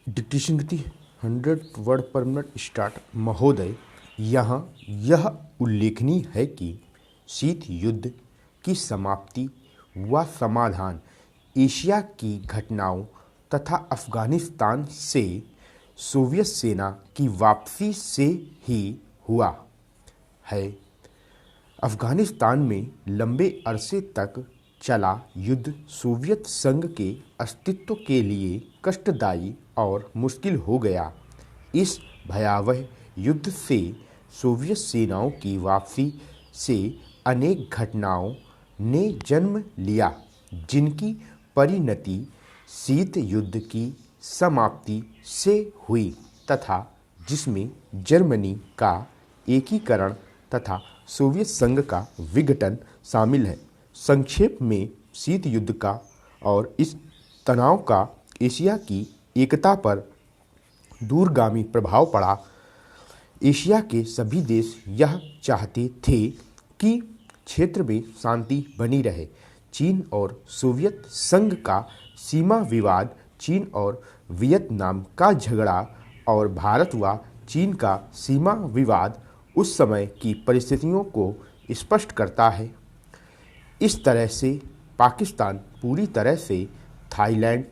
Dictation गति 100 word पर minute start. महोदय, यहाँ यह उल्लेखनीय है कि शीत युद्ध की समाप्ति व समाधान एशिया की घटनाओं तथा अफगानिस्तान से सोवियत सेना की वापसी से ही हुआ है। अफगानिस्तान में लंबे अरसे तक चला युद्ध सोवियत संघ के अस्तित्व के लिए कष्टदायी और मुश्किल हो गया। इस भयावह युद्ध से सोवियत सेनाओं की वापसी से अनेक घटनाओं ने जन्म लिया, जिनकी परिणति शीत युद्ध की समाप्ति से हुई तथा जिसमें जर्मनी का एकीकरण तथा सोवियत संघ का विघटन शामिल है। संक्षेप में शीत युद्ध का और इस तनाव का एशिया की एकता पर दूरगामी प्रभाव पड़ा। एशिया के सभी देश यह चाहते थे कि क्षेत्र में शांति बनी रहे। चीन और सोवियत संघ का सीमा विवाद, चीन और वियतनाम का झगड़ा और भारत व चीन का सीमा विवाद उस समय की परिस्थितियों को स्पष्ट करता है। इस तरह से पाकिस्तान पूरी तरह से थाईलैंड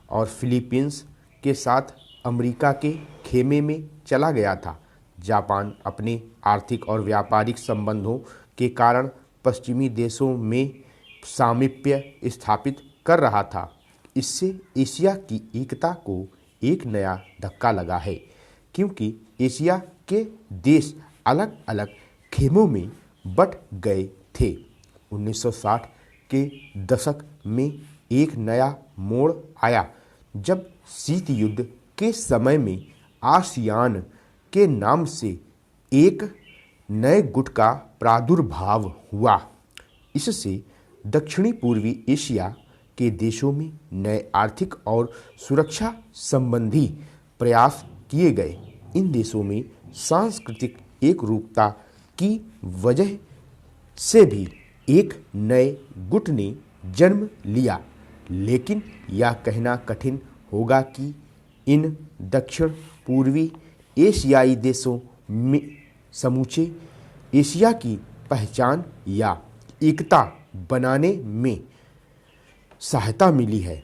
और फिलीपींस के साथ अमेरिका के खेमे में चला गया था। जापान अपने आर्थिक और व्यापारिक संबंधों के कारण पश्चिमी देशों में सामीप्य स्थापित कर रहा था। इससे एशिया की एकता को एक नया धक्का लगा है, क्योंकि एशिया के देश अलग अलग खेमों में बट गए थे। 1960 के दशक में एक नया मोड़ आया, जब शीत युद्ध के समय में आसियान के नाम से एक नए गुट का प्रादुर्भाव हुआ। इससे दक्षिणी पूर्वी एशिया के देशों में नए आर्थिक और सुरक्षा संबंधी प्रयास किए गए। इन देशों में सांस्कृतिक एकरूपता की वजह से भी एक नए गुट ने जन्म लिया। लेकिन यह कहना कठिन होगा कि इन दक्षिण पूर्वी एशियाई देशों में समूचे एशिया की पहचान या एकता बनाने में सहायता मिली है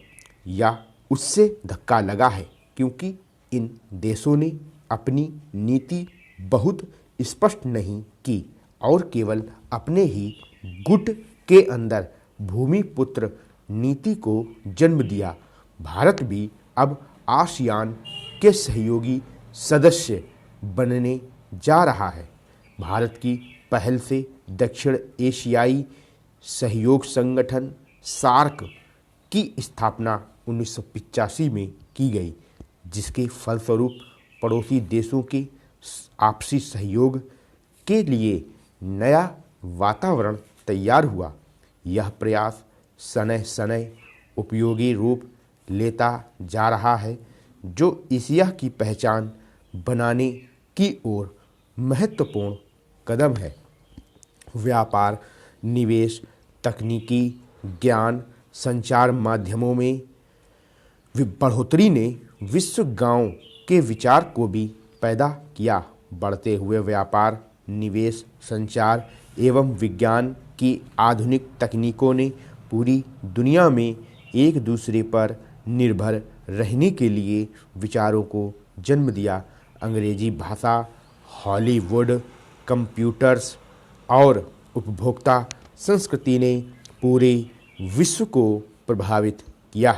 या उससे धक्का लगा है, क्योंकि इन देशों ने अपनी नीति बहुत स्पष्ट नहीं की और केवल अपने ही गुट के अंदर भूमिपुत्र नीति को जन्म दिया। भारत भी अब आसियान के सहयोगी सदस्य बनने जा रहा है। भारत की पहल से दक्षिण एशियाई सहयोग संगठन सार्क की स्थापना 1985 में की गई, जिसके फलस्वरूप पड़ोसी देशों के आपसी सहयोग के लिए नया वातावरण तैयार हुआ। यह प्रयास शनैः शनैः उपयोगी रूप लेता जा रहा है, जो एशिया की पहचान बनाने की ओर महत्वपूर्ण कदम है। व्यापार, निवेश, तकनीकी ज्ञान, संचार माध्यमों में बढ़ोतरी ने विश्व गांव के विचार को भी पैदा किया। बढ़ते हुए व्यापार, निवेश, संचार एवं विज्ञान की आधुनिक तकनीकों ने पूरी दुनिया में एक दूसरे पर निर्भर रहने के लिए विचारों को जन्म दिया। अंग्रेजी भाषा, हॉलीवुड, कंप्यूटर्स और उपभोक्ता संस्कृति ने पूरे विश्व को प्रभावित किया,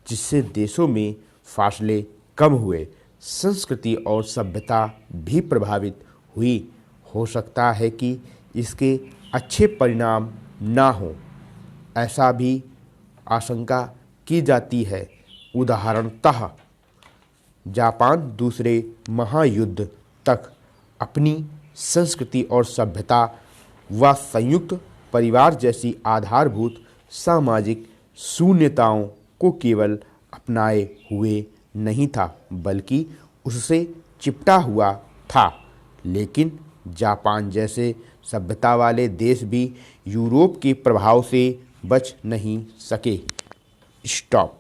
जिससे देशों में फासले कम हुए, संस्कृति और सभ्यता भी प्रभावित हुई। हो सकता है कि इसके अच्छे परिणाम ना हो, ऐसा भी आशंका की जाती है। उदाहरणतः जापान दूसरे महायुद्ध तक अपनी संस्कृति और सभ्यता व संयुक्त परिवार जैसी आधारभूत सामाजिक शून्यताओं को केवल अपनाए हुए नहीं था, बल्कि उससे चिपटा हुआ था। लेकिन जापान जैसे सभ्यता वाले देश भी यूरोप के प्रभाव से बच नहीं सके। स्टॉप।